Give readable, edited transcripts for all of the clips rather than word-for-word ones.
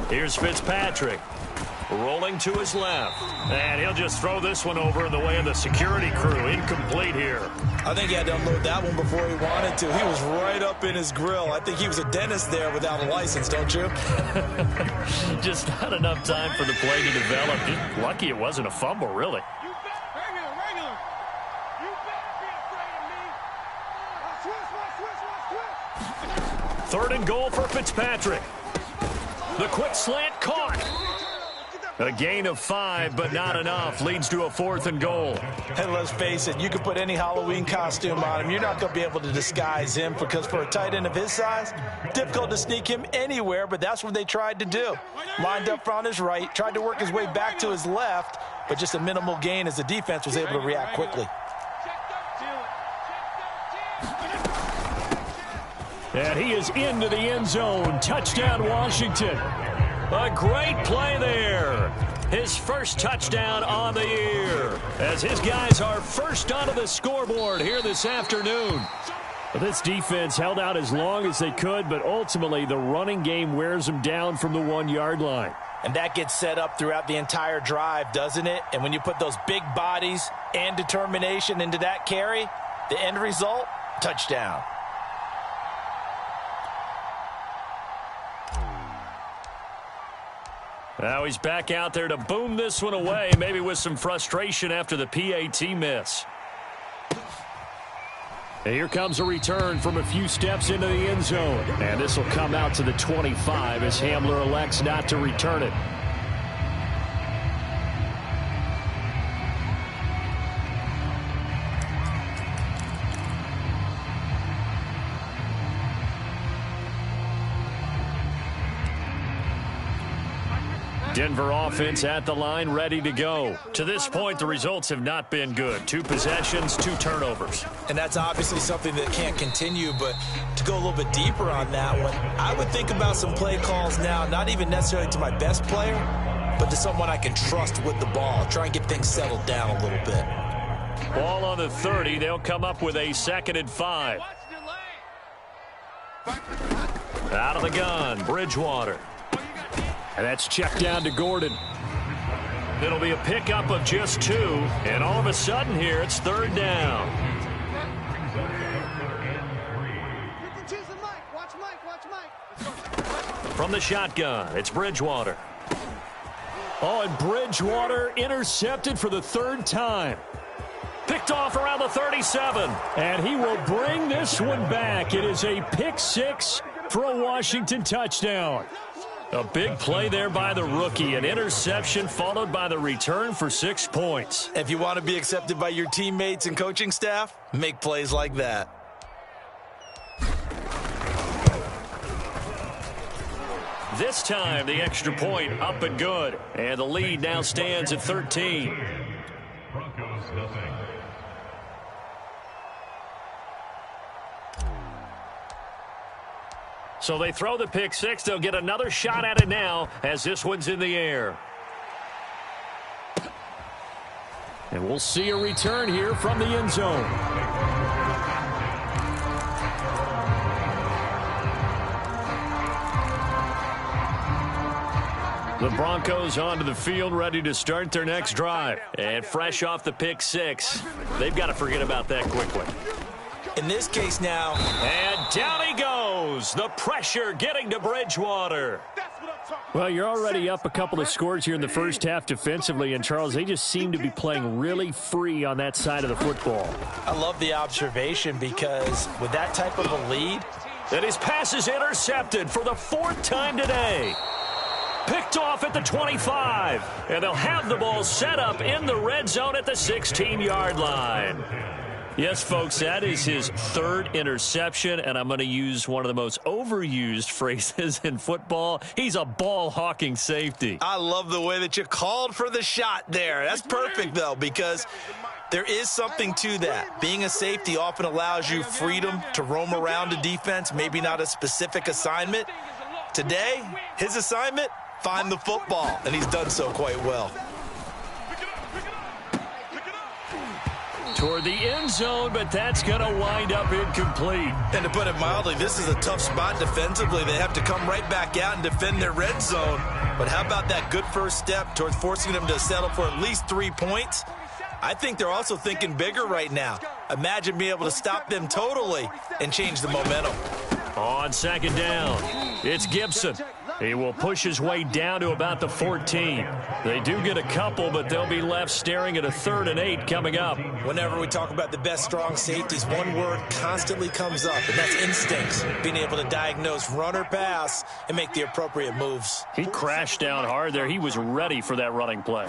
Here's Fitzpatrick. Rolling to his left. And he'll just throw this one over in the way of the security crew. Incomplete here. I think he had to unload that one before he wanted to. He was right up in his grill. I think he was a dentist there without a license, don't you? Just not enough time for the play to develop. Just lucky it wasn't a fumble, really. Regular. You better be afraid of me. Switch. 3rd and goal for Fitzpatrick. The quick slant caught. A gain of 5, but not enough. Leads to a 4th and goal. Hey, let's face it, you can put any Halloween costume on him. You're not going to be able to disguise him because for a tight end of his size, difficult to sneak him anywhere, but that's what they tried to do. Lined up on his right, tried to work his way back to his left, but just a minimal gain as the defense was able to react quickly. And he is into the end zone. Touchdown, Washington. A great play there. His first touchdown on the year as his guys are first onto the scoreboard here this afternoon. Well, this defense held out as long as they could, but ultimately the running game wears them down from the 1-yard line. And that gets set up throughout the entire drive, doesn't it? And when you put those big bodies and determination into that carry, the end result, touchdown. Now he's back out there to boom this one away, maybe with some frustration after the PAT miss. And here comes a return from a few steps into the end zone. And this will come out to the 25 as Hamler elects not to return it. Denver offense at the line, ready to go. To this point, the results have not been good. 2 possessions, 2 turnovers. And that's obviously something that can't continue, but to go a little bit deeper on that one, I would think about some play calls now, not even necessarily to my best player, but to someone I can trust with the ball. Try and get things settled down a little bit. Ball on the 30. They'll come up with a 2nd and 5. Out of the gun, Bridgewater. And that's checked down to Gordon. It'll be a pickup of just 2. And all of a sudden here, it's 3rd down. From the shotgun, it's Bridgewater. Oh, and Bridgewater intercepted for the 3rd time. Picked off around the 37. And he will bring this one back. It is a pick 6 for a Washington touchdown. A big play there by the rookie. An interception followed by the return for 6 points. If you want to be accepted by your teammates and coaching staff, make plays like that. This time, the extra point up and good. And the lead now stands at 13. Broncos nothing. So they throw the pick 6. They'll get another shot at it now as this one's in the air. And we'll see a return here from the end zone. The Broncos onto the field, ready to start their next drive. And fresh off the pick 6, they've got to forget about that quickly. In this case now. And down he goes. The pressure getting to Bridgewater. Well, you're already up a couple of scores here in the first half defensively, and Charles, they just seem to be playing really free on that side of the football. I love the observation because with that type of a lead. And his pass is intercepted for the 4th time today. Picked off at the 25. And they'll have the ball set up in the red zone at the 16-yard line. Yes, folks, that is his 3rd interception, and I'm going to use one of the most overused phrases in football. He's a ball-hawking safety. I love the way that you called for the shot there. That's perfect, though, because there is something to that. Being a safety often allows you freedom to roam around a defense, maybe not a specific assignment. Today, his assignment, find the football, and he's done so quite well. toward the end zone, but that's going to wind up incomplete. And to put it mildly, this is a tough spot defensively. They have to come right back out and defend their red zone. But how about that good first step towards forcing them to settle for at least 3 points? I think they're also thinking bigger right now. Imagine being able to stop them totally and change the momentum. On second down, it's Gibson. He will push his way down to about the 14. They do get a couple, but they'll be left staring at a 3rd and 8 coming up. Whenever we talk about the best strong safeties, one word constantly comes up, and that's instincts. Being able to diagnose run or pass and make the appropriate moves. He crashed down hard there. He was ready for that running play.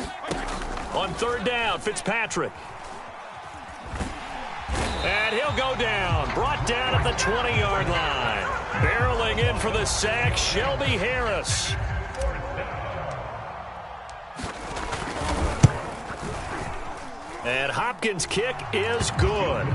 On 3rd down, Fitzpatrick. And he'll go down. Brought down at the 20-yard line. Barreling in for the sack, Shelby Harris. And Hopkins' kick is good.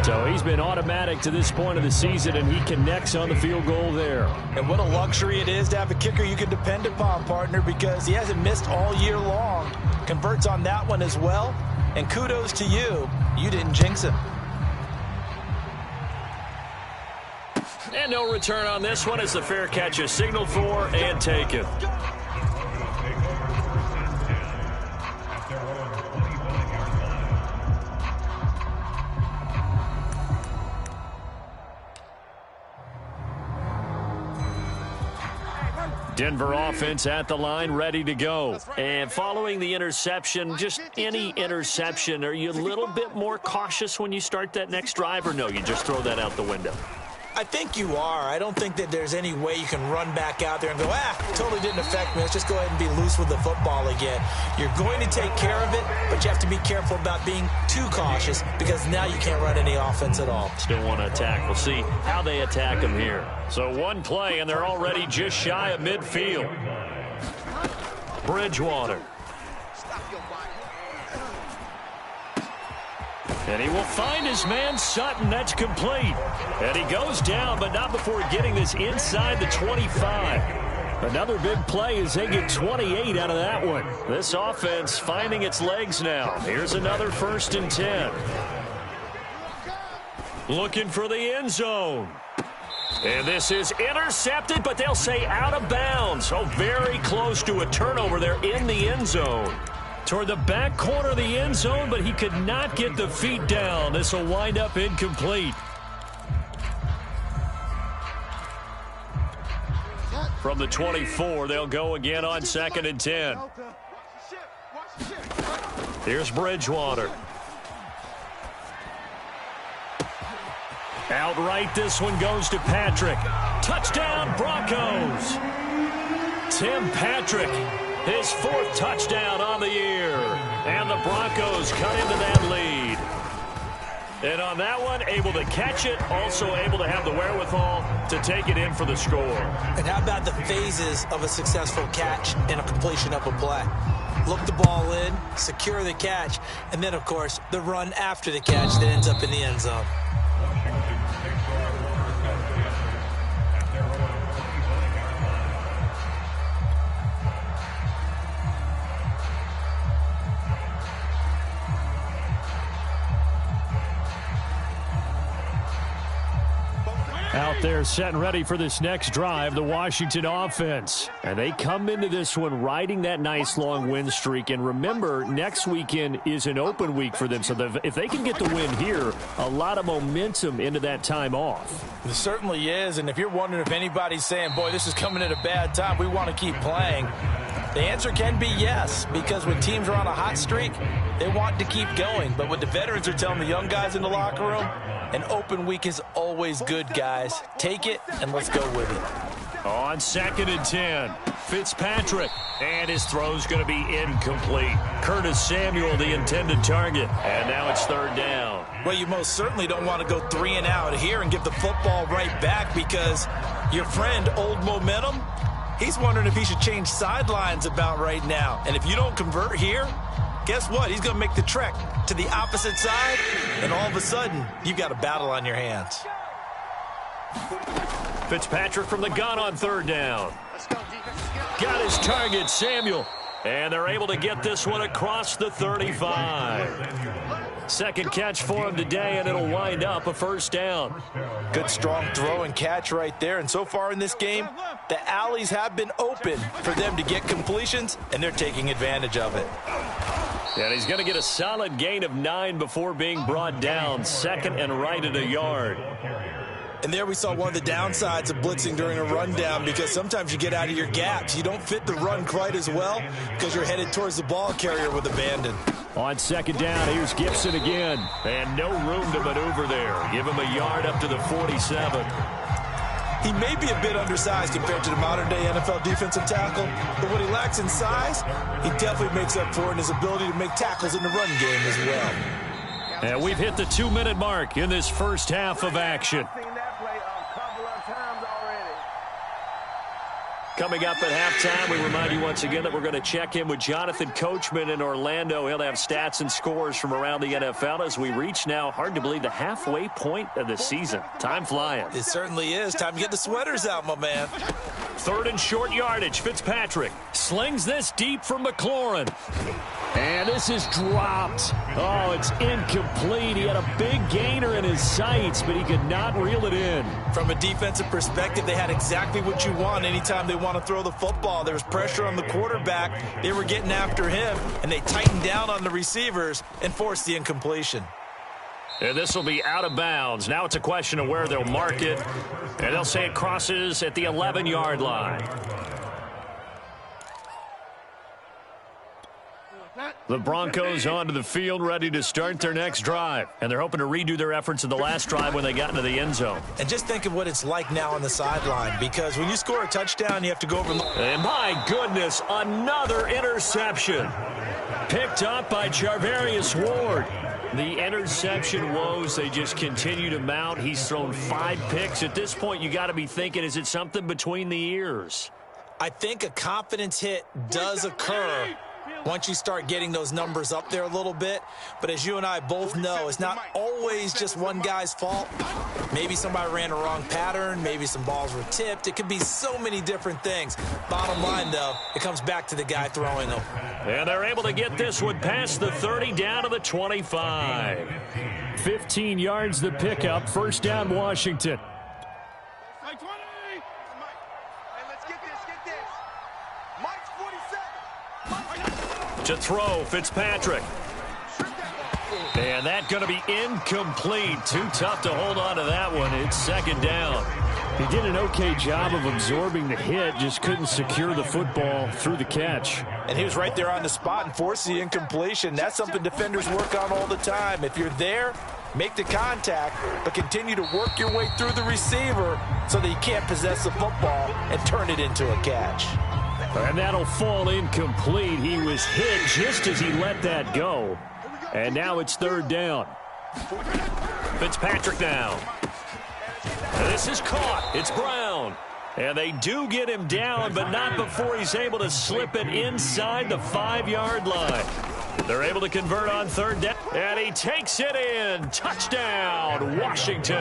So he's been automatic to this point of the season, and he connects on the field goal there. And what a luxury it is to have a kicker you can depend upon, partner, because he hasn't missed all year long. Converts on that one as well. And kudos to you. You didn't jinx him. And no return on this one as the fair catch is signaled for and taken. Denver offense at the line, ready to go. And following the interception, just any interception, are you a little bit more cautious when you start that next drive, or no, you just throw that out the window? I think you are. I don't think that there's any way you can run back out there and go, totally didn't affect me. Let's just go ahead and be loose with the football again. You're going to take care of it, but you have to be careful about being too cautious because now you can't run any offense at all. Still want to attack. We'll see how they attack them here. So one play, and they're already just shy of midfield. Bridgewater. And he will find his man Sutton. That's complete. And he goes down, but not before getting this inside the 25. Another big play as they get 28 out of that one. This offense finding its legs now. Here's another 1st and 10. Looking for the end zone. And this is intercepted, but they'll say out of bounds. So very close to a turnover there in the end zone. Toward the back corner of the end zone, but he could not get the feet down. This will wind up incomplete. From the 24, they'll go again on 2nd and 10. Here's Bridgewater. Outright, this one goes to Patrick. Touchdown, Broncos. Tim Patrick, his 4th touchdown on the year. And the Broncos cut into that lead. And on that one, able to catch it, also able to have the wherewithal to take it in for the score. And how about the phases of a successful catch and a completion of a play? Look the ball in, secure the catch, and then, of course, the run after the catch that ends up in the end zone. Out there set and ready for this next drive, the Washington offense. And they come into this one riding that nice long win streak. And remember, next weekend is an open week for them. So if they can get the win here, a lot of momentum into that time off. It certainly is. And if you're wondering if anybody's saying, boy, this is coming at a bad time, we want to keep playing, the answer can be yes, because when teams are on a hot streak, they want to keep going. But what the veterans are telling the young guys in the locker room, an open week is always good, guys. Take it, and let's go with it. On 2nd and 10, Fitzpatrick. And his throw's going to be incomplete. Curtis Samuel, the intended target. And now it's 3rd down. Well, you most certainly don't want to go 3 and out here and give the football right back because your friend, Old Momentum, he's wondering if he should change sidelines about right now. And if you don't convert here, guess what? He's going to make the trek to the opposite side, and all of a sudden, you've got a battle on your hands. Fitzpatrick from the gun on 3rd down. Got his target, Samuel. And they're able to get this one across the 35. Second catch for him today, and it'll wind up a first down. Good strong throw and catch right there. And so far in this game, the alleys have been open for them to get completions, and they're taking advantage of it. And he's going to get a solid gain of 9 before being brought down. Second and right at a yard. And there we saw one of the downsides of blitzing during a rundown, because sometimes you get out of your gaps. You don't fit the run quite as well because you're headed towards the ball carrier with abandon. On second down, here's Gibson again. And no room to maneuver there. Give him a yard up to the 47. He may be a bit undersized compared to the modern-day NFL defensive tackle, but what he lacks in size, he definitely makes up for in his ability to make tackles in the run game as well. And we've hit the 2-minute mark in this first half of action. Coming up at halftime, we remind you once again that we're going to check in with Jonathan Coachman in Orlando. He'll have stats and scores from around the NFL as we reach now, hard to believe, the halfway point of the season. Time flying. It certainly is. Time to get the sweaters out, my man. Third and short yardage. Fitzpatrick slings this deep for McLaurin. And this is dropped. Oh, it's incomplete. He had a big gainer in his sights, but he could not reel it in. From a defensive perspective, they had exactly what you want anytime they want to throw the football. There was pressure on the quarterback. They were getting after him, and they tightened down on the receivers and forced the incompletion. And this will be out of bounds. Now it's a question of where they'll mark it. And they'll say it crosses at the 11-yard line. The Broncos onto the field, ready to start their next drive. And they're hoping to redo their efforts in the last drive when they got into the end zone. And just think of what it's like now on the sideline, because when you score a touchdown, you have to go over. And my goodness, another interception. Picked up by Charvarius Ward. The interception woes, they just continue to mount. He's thrown 5 picks. At this point, you got to be thinking, is it something between the ears? I think a confidence hit does occur once you start getting those numbers up there a little bit. But as you and I both know, it's not always just one guy's fault. Maybe somebody ran a wrong pattern. Maybe some balls were tipped. It could be so many different things. Bottom line, though, it comes back to the guy throwing them. And they're able to get this one past the 30 down to the 25. 15 yards the pickup. First down, Washington. To throw, Fitzpatrick. And that's going to be incomplete. Too tough to hold on to that one. It's second down. He did an okay job of absorbing the hit, just couldn't secure the football through the catch. And he was right there on the spot and forced the incompletion. That's something defenders work on all the time. If you're there, make the contact, but continue to work your way through the receiver so that you can't possess the football and turn it into a catch. And that'll fall incomplete. He was hit just as he let that go. And now it's third down. Fitzpatrick now. This is caught. It's Brown. And they do get him down, but not before he's able to slip it inside the 5-yard line. They're able to convert on third down. And he takes it in. Touchdown, Washington.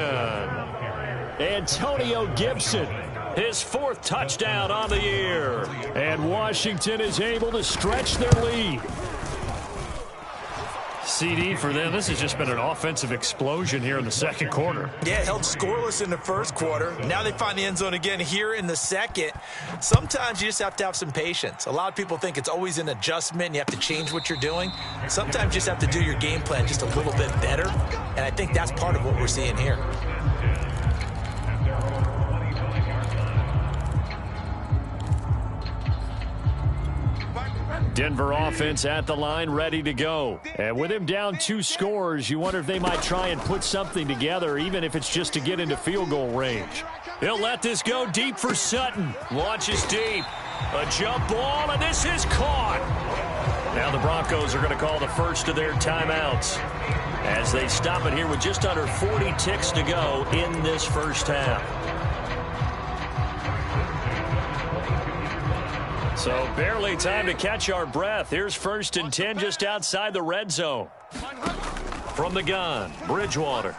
Antonio Gibson. His 4th touchdown on the year. And Washington is able to stretch their lead. CD for them. This has just been an offensive explosion here in the second quarter. Yeah, held scoreless in the first quarter. Now they find the end zone again here in the second. Sometimes you just have to have some patience. A lot of people think it's always an adjustment. You have to change what you're doing. Sometimes you just have to do your game plan just a little bit better. And I think that's part of what we're seeing here. Denver offense at the line, ready to go. And with him down 2 scores, you wonder if they might try and put something together, even if it's just to get into field goal range. He'll let this go deep for Sutton. Launches deep. A jump ball, and this is caught. Now the Broncos are going to call the first of their timeouts as they stop it here with just under 40 ticks to go in this first half. So barely time to catch our breath. Here's 1st and 10 just outside the red zone. From the gun, Bridgewater.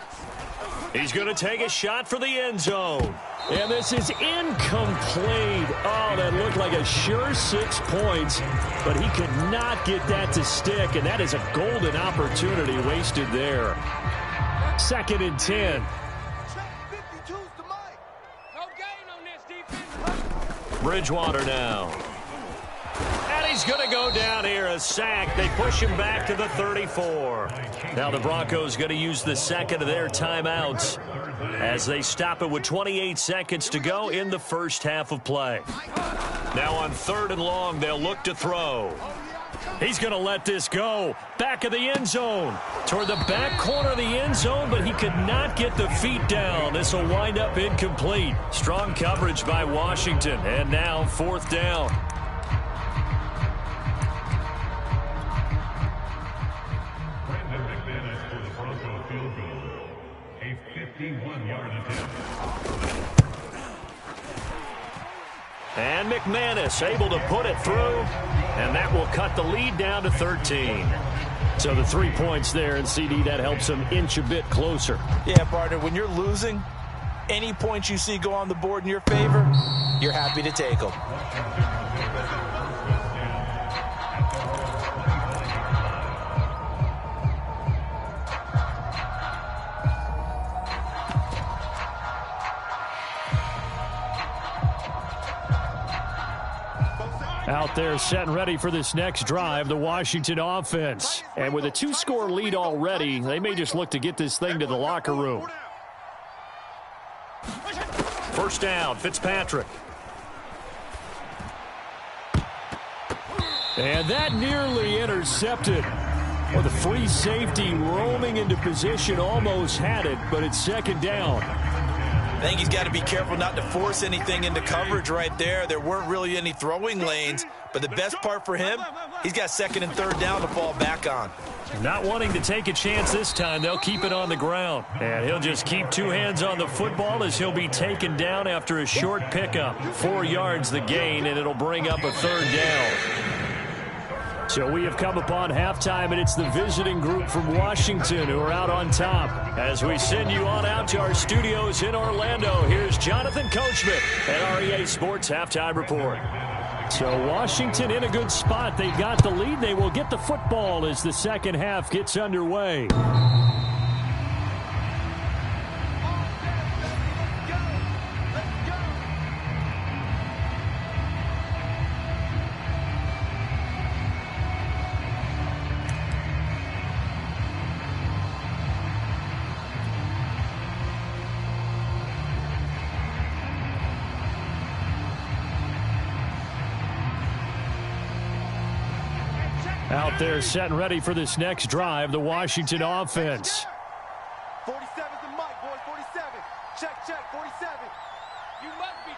He's going to take a shot for the end zone. And this is incomplete. Oh, that looked like a sure 6 points, but he could not get that to stick, and that is a golden opportunity wasted there. 2nd and 10. Bridgewater now. And he's going to go down here, a sack. They push him back to the 34. Now the Broncos going to use the second of their timeouts as they stop it with 28 seconds to go in the first half of play. Now on 3rd and long, they'll look to throw. He's going to let this go. Back of the end zone. Toward the back corner of the end zone, but he could not get the feet down. This will wind up incomplete. Strong coverage by Washington. And now 4th down. Brandon McManus for the Broncos field goal. A 51-yard attempt. And McManus able to put it through, and that will cut the lead down to 13. So the 3 points there, and CD, that helps him inch a bit closer. Yeah, partner, when you're losing, any points you see go on the board in your favor, you're happy to take them. Out there set and ready for this next drive, the Washington offense. And with a 2-score lead already, they may just look to get this thing to the locker room. 1st down, Fitzpatrick. And that nearly intercepted. Well, the free safety roaming into position almost had it, but it's 2nd down. I think he's got to be careful not to force anything into coverage right there. There weren't really any throwing lanes, but the best part for him, he's got 2nd and 3rd down to fall back on. Not wanting to take a chance this time, they'll keep it on the ground. And he'll just keep 2 hands on the football as he'll be taken down after a short pickup. 4 yards the gain, and it'll bring up a 3rd down. So we have come upon halftime, and it's the visiting group from Washington who are out on top. As we send you on out to our studios in Orlando, here's Jonathan Coachman at REA Sports Halftime Report. So Washington in a good spot. They got the lead. They will get the football as the second half gets underway. Out there set and ready for this next drive, the Washington offense. 47's the mic, boys. 47. Check, 47. You must be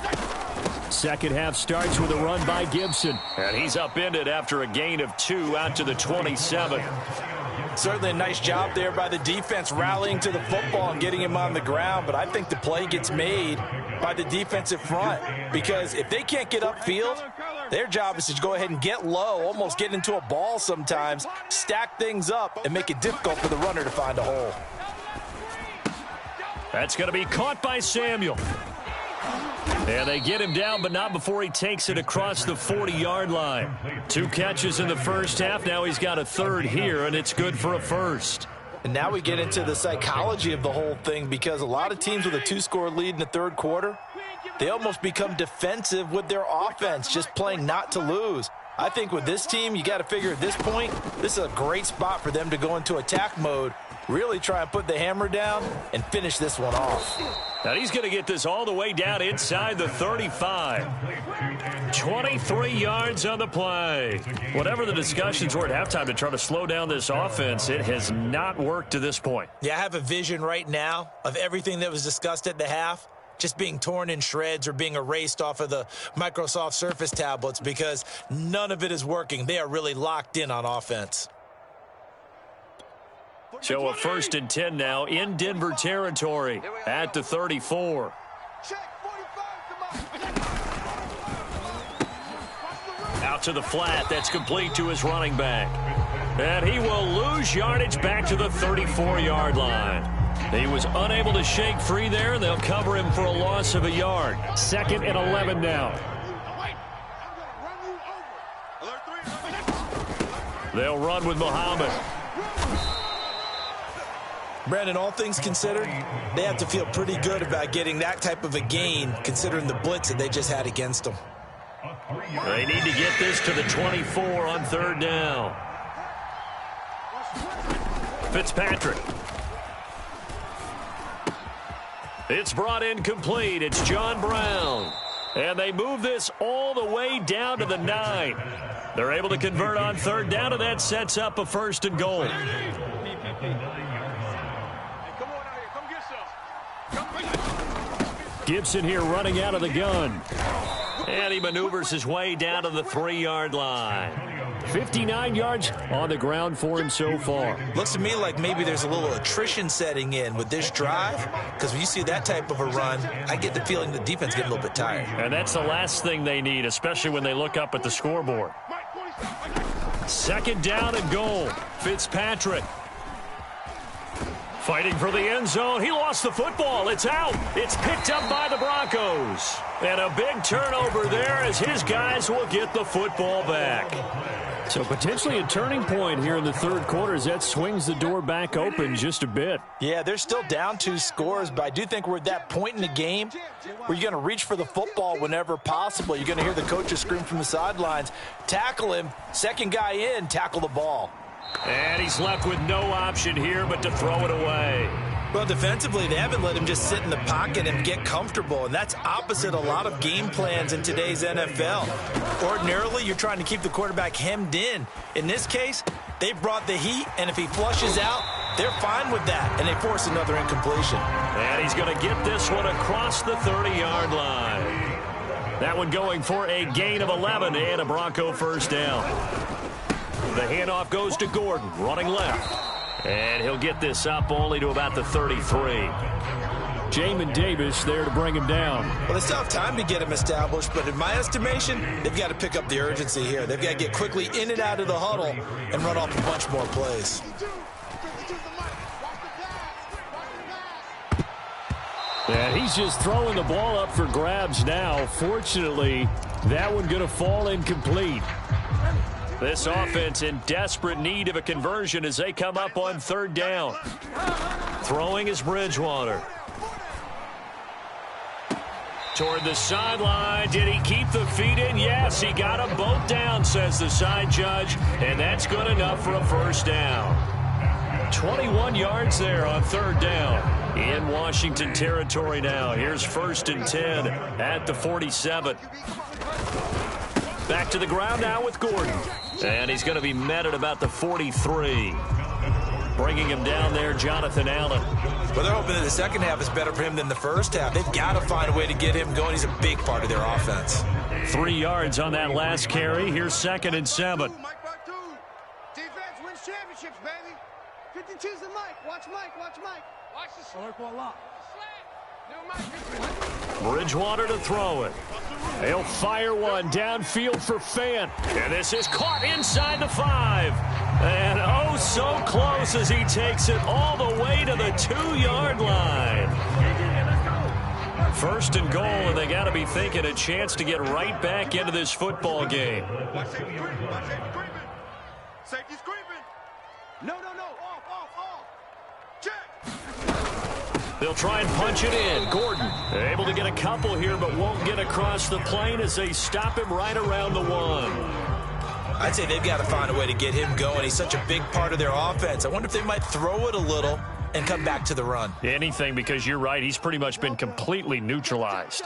dreaming. Second half starts with a run by Gibson. And he's upended after a gain of 2 out to the 27. Certainly a nice job there by the defense rallying to the football and getting him on the ground, but I think the play gets made by the defensive front because if they can't get upfield, their job is to go ahead and get low, almost get into a ball sometimes, stack things up, and make it difficult for the runner to find a hole. That's going to be caught by Samuel. And they get him down, but not before he takes it across the 40-yard line. 2 catches in the first half. Now he's got a 3rd here, and it's good for a 1st. And now we get into the psychology of the whole thing because a lot of teams with a 2-score lead in the 3rd quarter, they almost become defensive with their offense, just playing not to lose. I think with this team, you got to figure at this point, this is a great spot for them to go into attack mode, really try and put the hammer down and finish this one off. Now he's going to get this all the way down inside the 35. 23 yards on the play. Whatever the discussions were at halftime to try to slow down this offense, it has not worked to this point. Yeah, I have a vision right now of everything that was discussed at the half just being torn in shreds or being erased off of the Microsoft Surface tablets because none of it is working. They are really locked in on offense. So a 1st and 10 now in Denver territory at the 34. Out to the flat. That's complete to his running back. And he will lose yardage back to the 34-yard line. He was unable to shake free there, and they'll cover him for a loss of a yard. 2nd and 11 now. They'll run with Muhammad. Brandon, all things considered, they have to feel pretty good about getting that type of a gain, considering the blitz that they just had against them. They need to get this to the 24 on 3rd down. Fitzpatrick. It's brought in complete. It's John Brown. And they move this all the way down to the 9. They're able to convert on 3rd down, and that sets up a 1st and goal. Gibson here running out of the gun. And he maneuvers his way down to the 3-yard line. 59 yards on the ground for him so far. Looks to me like maybe there's a little attrition setting in with this drive, because when you see that type of a run, I get the feeling the defense get a little bit tired. And that's the last thing they need, especially when they look up at the scoreboard. 2nd down and goal. Fitzpatrick. Fighting for the end zone. He lost the football. It's out. It's picked up by the Broncos. And a big turnover there as his guys will get the football back. So potentially a turning point here in the 3rd quarter as that swings the door back open just a bit. Yeah, they're still down 2 scores, but I do think we're at that point in the game where you're going to reach for the football whenever possible. You're going to hear the coaches scream from the sidelines, tackle him, 2nd guy in, tackle the ball. And he's left with no option here but to throw it away. Well, defensively, they haven't let him just sit in the pocket and get comfortable, and that's opposite a lot of game plans in today's NFL. Ordinarily, you're trying to keep the quarterback hemmed in. In this case, they brought the heat, and if he flushes out, they're fine with that, and they force another incompletion. And he's going to get this one across the 30-yard line. That one going for a gain of 11 and a Bronco 1st down. The handoff goes to Gordon, running left. And he'll get this up only to about the 33. Jamin Davis there to bring him down. Well, they still have time to get him established, but in my estimation, they've got to pick up the urgency here. They've got to get quickly in and out of the huddle and run off a bunch more plays. And he's just throwing the ball up for grabs now. Fortunately, that one going to fall incomplete. This offense in desperate need of a conversion as they come up on 3rd down. Throwing is Bridgewater. Toward the sideline. Did he keep the feet in? Yes, he got them both down, says the side judge. And that's good enough for a 1st down. 21 yards there on 3rd down. In Washington territory now. Here's 1st and 10 at the 47. Back to the ground now with Gordon. And he's going to be met at about the 43. Bringing him down there, Jonathan Allen. Well, they're hoping that the 2nd half is better for him than the 1st half. They've got to find a way to get him going. He's a big part of their offense. 3 yards on that last carry. Here's 2nd and 7. Defense wins championships, baby. 52's the Mike. Watch Mike. Watch Mike. Watch this. Bridgewater to throw it. He'll fire one downfield for Fant. And this is caught inside the 5. And oh, so close as he takes it all the way to the 2-yard line. 1st and goal, and they got to be thinking a chance to get right back into this football game. Safety's creeping. No. Off. Check. They'll try and punch it in. Gordon able to get a couple here, but won't get across the plane as they stop him right around the 1. I'd say they've got to find a way to get him going. He's such a big part of their offense. I wonder if they might throw it a little and come back to the run. Anything, because you're right. He's pretty much been completely neutralized.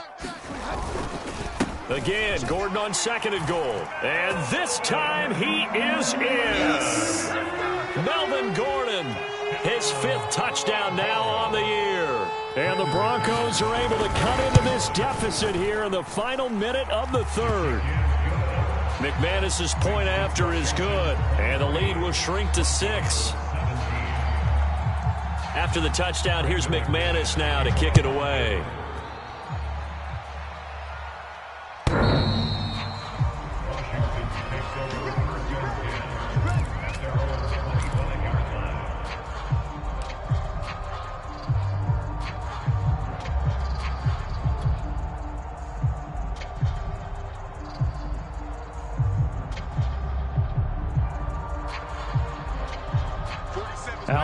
Again, Gordon on 2nd and goal. And this time he is in. Yes. Melvin Gordon, his 5th touchdown now on the year. And the Broncos are able to cut into this deficit here in the final minute of the 3rd. McManus's point after is good, and the lead will shrink to 6. After the touchdown, here's McManus now to kick it away.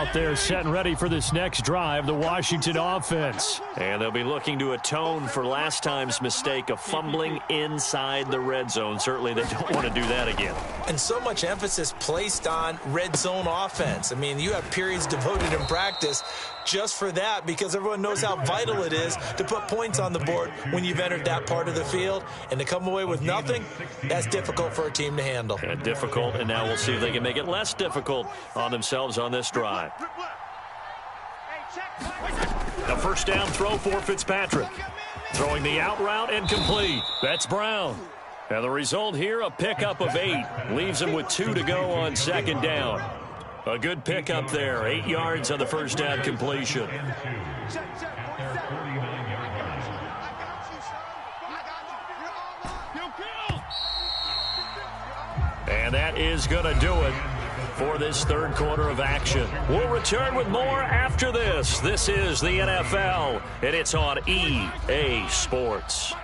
Out there setting ready for this next drive, the Washington offense. And they'll be looking to atone for last time's mistake of fumbling inside the red zone. Certainly they don't want to do that again. And so much emphasis placed on red zone offense. I mean, you have periods devoted in practice just for that because everyone knows how vital it is to put points on the board when you've entered that part of the field. And to come away with nothing, that's difficult for a team to handle. And difficult, and now we'll see if they can make it less difficult on themselves on this drive. The first down throw for Fitzpatrick. Throwing the out route and complete. That's Brown. And the result here, a pickup of 8. Leaves him with 2 to go on second down. A good pickup there. 8 yards on the first down completion. And that is going to do it for this third quarter of action. We'll return with more after this. This is the NFL, and it's on EA Sports.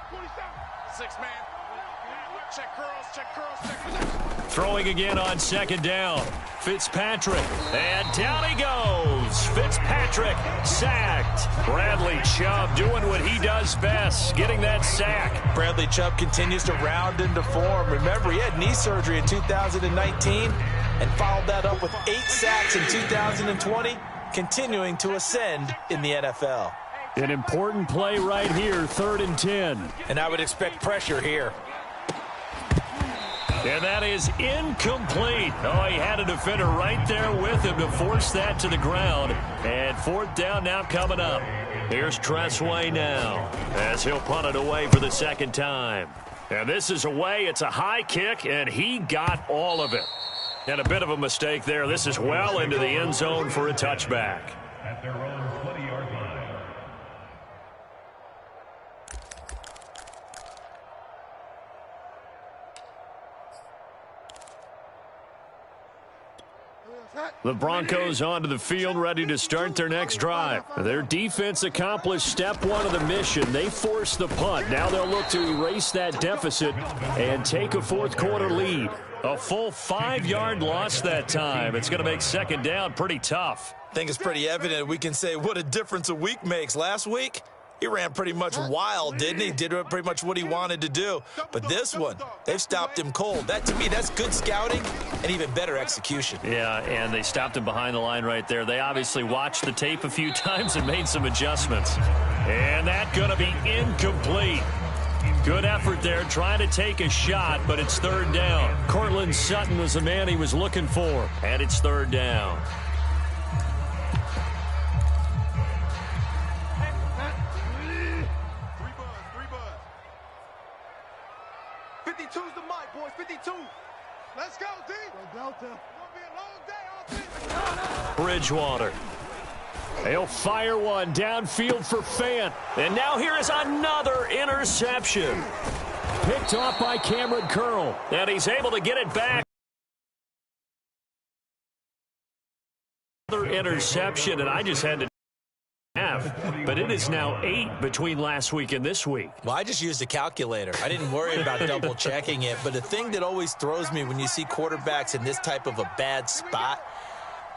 Throwing again on second down. Fitzpatrick, and down he goes. Fitzpatrick sacked. Bradley Chubb doing what he does best, getting that sack. Bradley Chubb continues to round into form. Remember, he had knee surgery in 2019 and followed that up with 8 sacks in 2020, continuing to ascend in the NFL. An important play right here, 3rd and 10. And I would expect pressure here. And that is incomplete. Oh, he had a defender right there with him to force that to the ground. And 4th down now coming up. Here's Tressway now as he'll punt it away for the second time. And this is away. It's a high kick, and he got all of it. And a bit of a mistake there. This is well into the end zone for a touchback. At their own 20-yard line. The Broncos onto the field, ready to start their next drive. Their defense accomplished step 1 of the mission. They forced the punt. Now they'll look to erase that deficit and take a fourth quarter lead. A full 5-yard loss that time. It's going to make second down pretty tough. I think it's pretty evident we can say what a difference a week makes. Last week, he ran pretty much wild, didn't he? Did pretty much what he wanted to do. But this one, they've stopped him cold. That, to me, that's good scouting and even better execution. Yeah, and they stopped him behind the line right there. They obviously watched the tape a few times and made some adjustments. And that's going to be incomplete. Good effort there, trying to take a shot, but it's 3rd down. Cortland Sutton was the man he was looking for, and it's 3rd down. Let's go, D. Go Delta. It's going to be a long day, offense. Bridgewater. They'll fire one downfield for Fant. And now here is another interception. Picked off by Cameron Curl. And he's able to get it back. Another interception, and I just had to but it is now 8 between last week and this week. Well, I just used a calculator. I didn't worry about double checking it. But the thing that always throws me when you see quarterbacks in this type of a bad spot,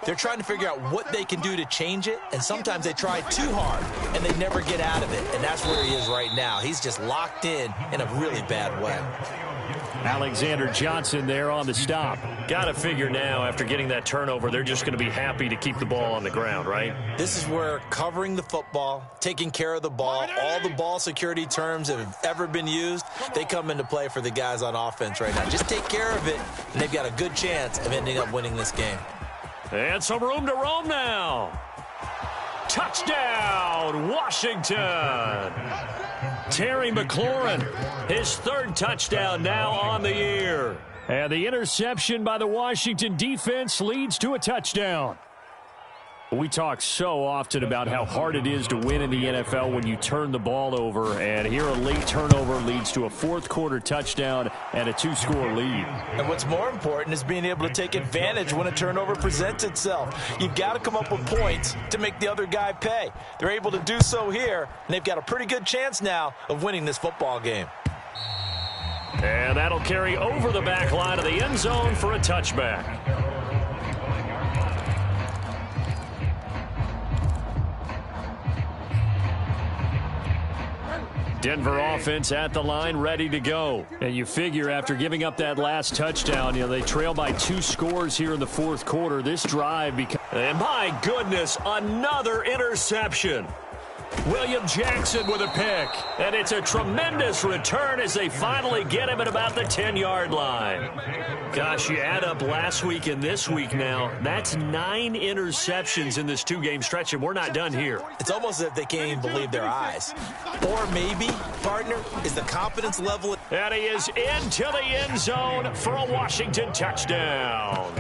they're trying to figure out what they can do to change it, and sometimes they try too hard, and they never get out of it. And that's where he is right now. He's just locked in a really bad way. Alexander Johnson there on the stop. Got to figure now, after getting that turnover, they're just going to be happy to keep the ball on the ground, right? This is where covering the football, taking care of the ball, all the ball security terms that have ever been used, they come into play for the guys on offense right now. Just take care of it, and they've got a good chance of ending up winning this game. And some room to roam now. Touchdown, Washington. Terry McLaurin, his 3rd touchdown now on the year. And the interception by the Washington defense leads to a touchdown. We talk so often about how hard it is to win in the NFL when you turn the ball over, and here a late turnover leads to a 4th quarter touchdown and a 2-score lead. And what's more important is being able to take advantage when a turnover presents itself. You've got to come up with points to make the other guy pay. They're able to do so here, and they've got a pretty good chance now of winning this football game. And that'll carry over the back line of the end zone for a touchback. Denver offense at the line, ready to go. And you figure after giving up that last touchdown, they trail by 2 scores here in the fourth quarter. This drive and my goodness, another interception. William Jackson with a pick. And it's a tremendous return as they finally get him at about the 10-yard line. Gosh, you add up last week and this week now, that's 9 interceptions in this 2-game stretch, and we're not done here. It's almost as if they can't even believe their eyes. Or maybe, partner, is the confidence level. And he is into the end zone for a Washington touchdown.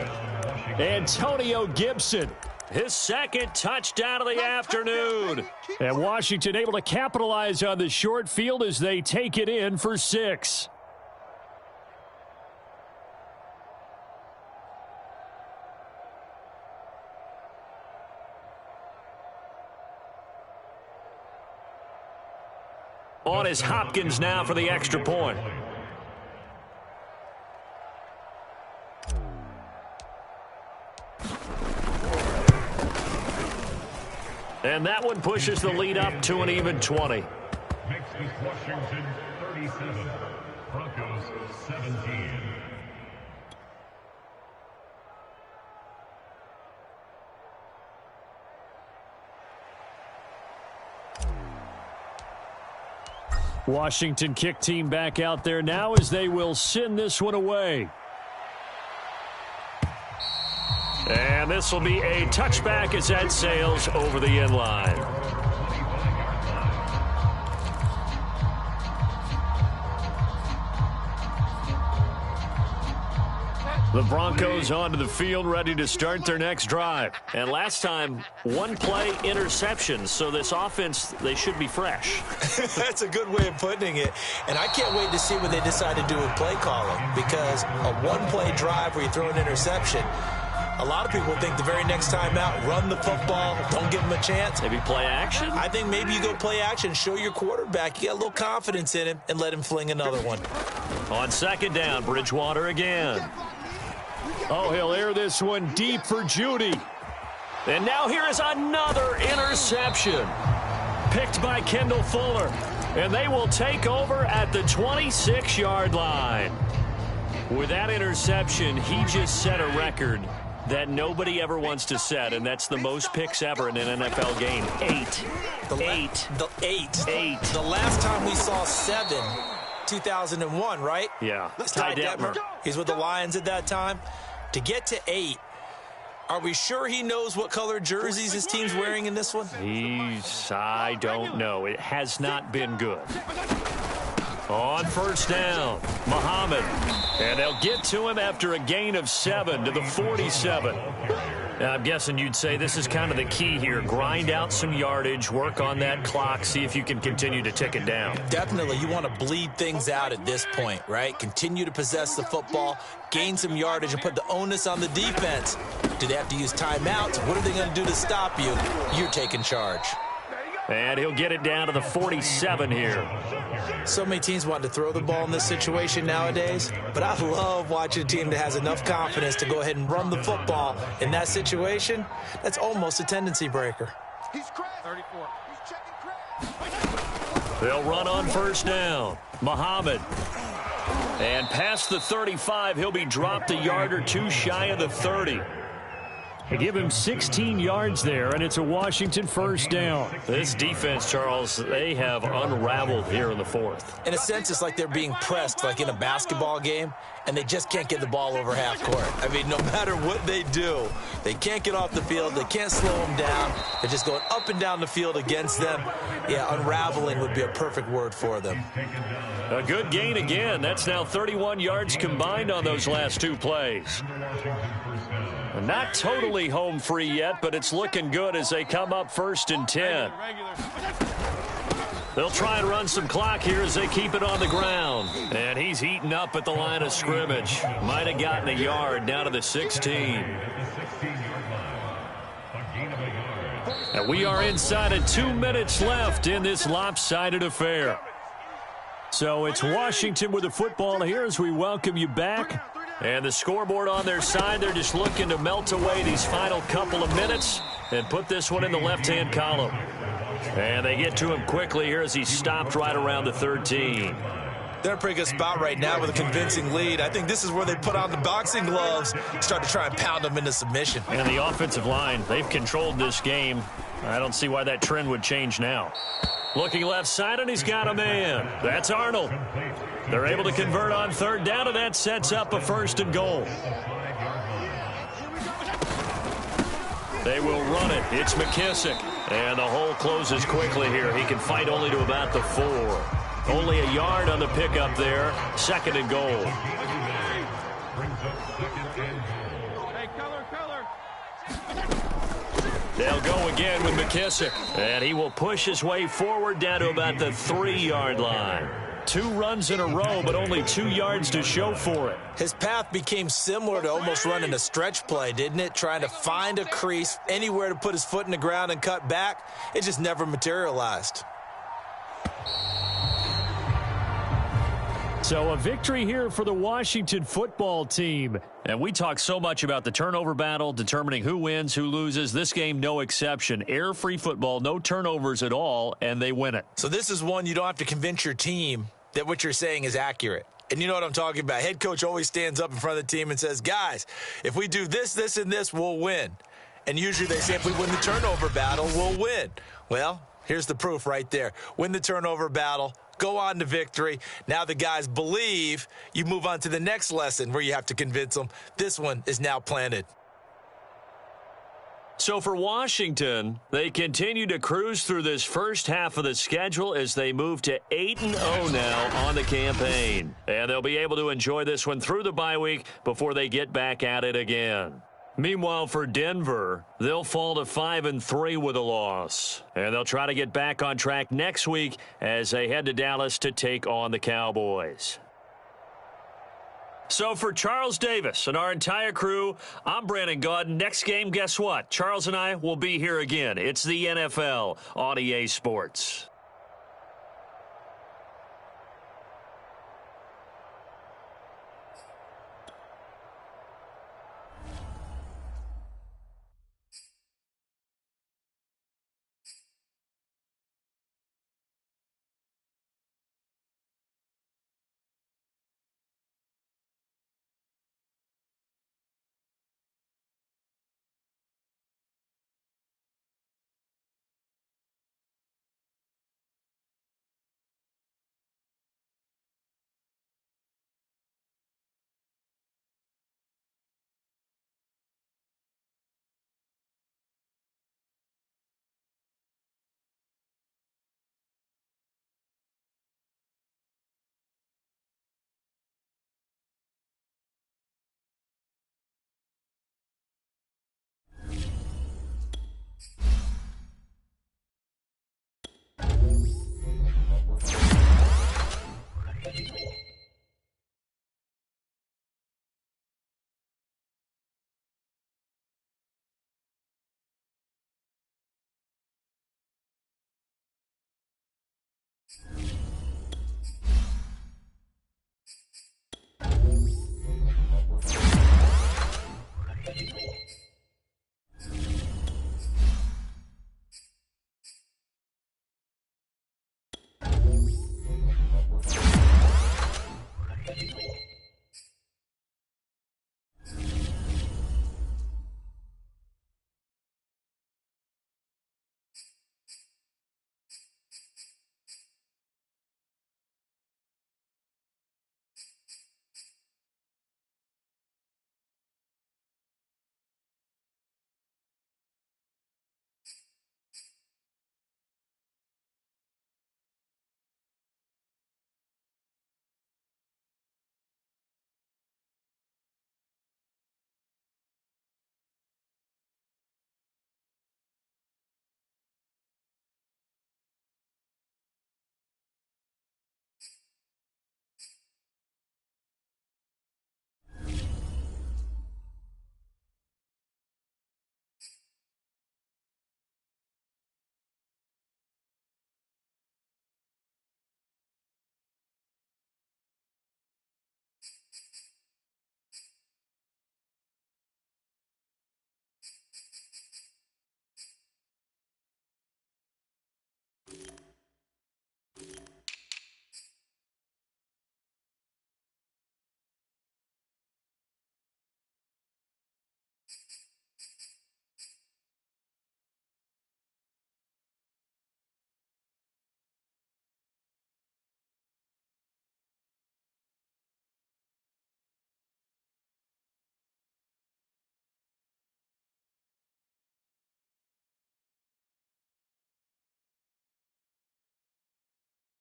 Antonio Gibson, his second touchdown of the afternoon. And Washington able to capitalize on the short field as they take it in for 6. On is Hopkins now for the extra point. And that one pushes the lead up to an even 20. Next is Washington 37, Broncos 17. Washington kick team back out there now as they will send this one away. And this will be a touchback as that sails over the end line. The Broncos onto the field, ready to start their next drive. And last time, 1-play interception, so this offense, they should be fresh. That's a good way of putting it. And I can't wait to see what they decide to do with play calling, because a 1-play drive where you throw an interception, a lot of people think the very next time out, run the football, don't give them a chance. Maybe play action? I think maybe you go play action, show your quarterback you got a little confidence in him, and let him fling another one. On second down, Bridgewater again. Oh, he'll air this one deep for Judy. And now here is another interception. Picked by Kendall Fuller. And they will take over at the 26-yard line. With that interception, he just set a record that nobody ever wants to set, and that's the most picks ever in an NFL game. 8. 8. The last time we saw 7, 2001, right? Yeah. Ty Detmer. He's with the Lions at that time. To get to 8, are we sure he knows what color jerseys his team's wearing in this one? I don't know. It has not been good. On first down, Muhammad. And they'll get to him after a gain of 7 to the 47. Now, I'm guessing you'd say this is kind of the key here. Grind out some yardage, work on that clock, see if you can continue to tick it down. Definitely. You want to bleed things out at this point, right? Continue to possess the football, gain some yardage, and put the onus on the defense. Do they have to use timeouts? What are they going to do to stop you? You're taking charge. And he'll get it down to the 47 here. So many teams want to throw the ball in this situation nowadays, but I love watching a team that has enough confidence to go ahead and run the football in that situation. That's almost a tendency breaker. He's 34. He's checking. They'll run on first down. Muhammad. And past the 35, he'll be dropped a yard or two shy of the 30. They give him 16 yards there, and it's a Washington first down. This defense, Charles, they have unraveled here in the fourth. In a sense, it's like they're being pressed like in a basketball game, and they just can't get the ball over half court. I mean, no matter what they do, they can't get off the field. They can't slow them down. They're just going up and down the field against them. Yeah, unraveling would be a perfect word for them. A good gain again. That's now 31 yards combined on those last 2 plays. Not totally home free yet, but it's looking good as they come up first and 10. They'll try and run some clock here as they keep it on the ground. And he's heating up at the line of scrimmage. Might have gotten a yard down to the 16. And we are inside of 2 minutes left in this lopsided affair. So it's Washington with the football here as we welcome you back. And the scoreboard on their side, they're just looking to melt away these final couple of minutes and put this one in the left-hand column. And they get to him quickly here as he stopped right around the 13. They're in a pretty good spot right now with a convincing lead. I think this is where they put on the boxing gloves, start to try and pound them into submission. And the offensive line, they've controlled this game. I don't see why that trend would change now. Looking left side, and he's got a man. That's Arnold. They're able to convert on third down, and that sets up a 1st and goal. They will run it. It's McKissick. And the hole closes quickly here. He can fight only to about the 4. Only a yard on the pickup there. 2nd and goal. They'll go again with McKissick. And he will push his way forward down to about the 3-yard line. 2 runs in a row, but only 2 yards to show for it. His path became similar to almost running a stretch play, didn't it? Trying to find a crease, anywhere to put his foot in the ground and cut back. It just never materialized. So a victory here for the Washington football team. And we talk so much about the turnover battle, determining who wins, who loses. This game, no exception. Air-free football, no turnovers at all, and they win it. So this is one you don't have to convince your team that what you're saying is accurate. And you know what I'm talking about. Head coach always stands up in front of the team and says, guys, if we do this, this, and this, we'll win. And usually they say if we win the turnover battle, we'll win. Well, here's the proof right there. Win the turnover battle. Go on to victory. Now the guys believe. You move on to the next lesson where you have to convince them. This one is now planted. So for Washington, they continue to cruise through this first half of the schedule as they move to 8-0 now on the campaign. And they'll be able to enjoy this one through the bye week before they get back at it again. Meanwhile, for Denver, they'll fall to 5-3 with a loss. And they'll try to get back on track next week as they head to Dallas to take on the Cowboys. So for Charles Davis and our entire crew, I'm Brandon Gaudin. Next game, guess what? Charles and I will be here again. It's the NFL on EA Sports.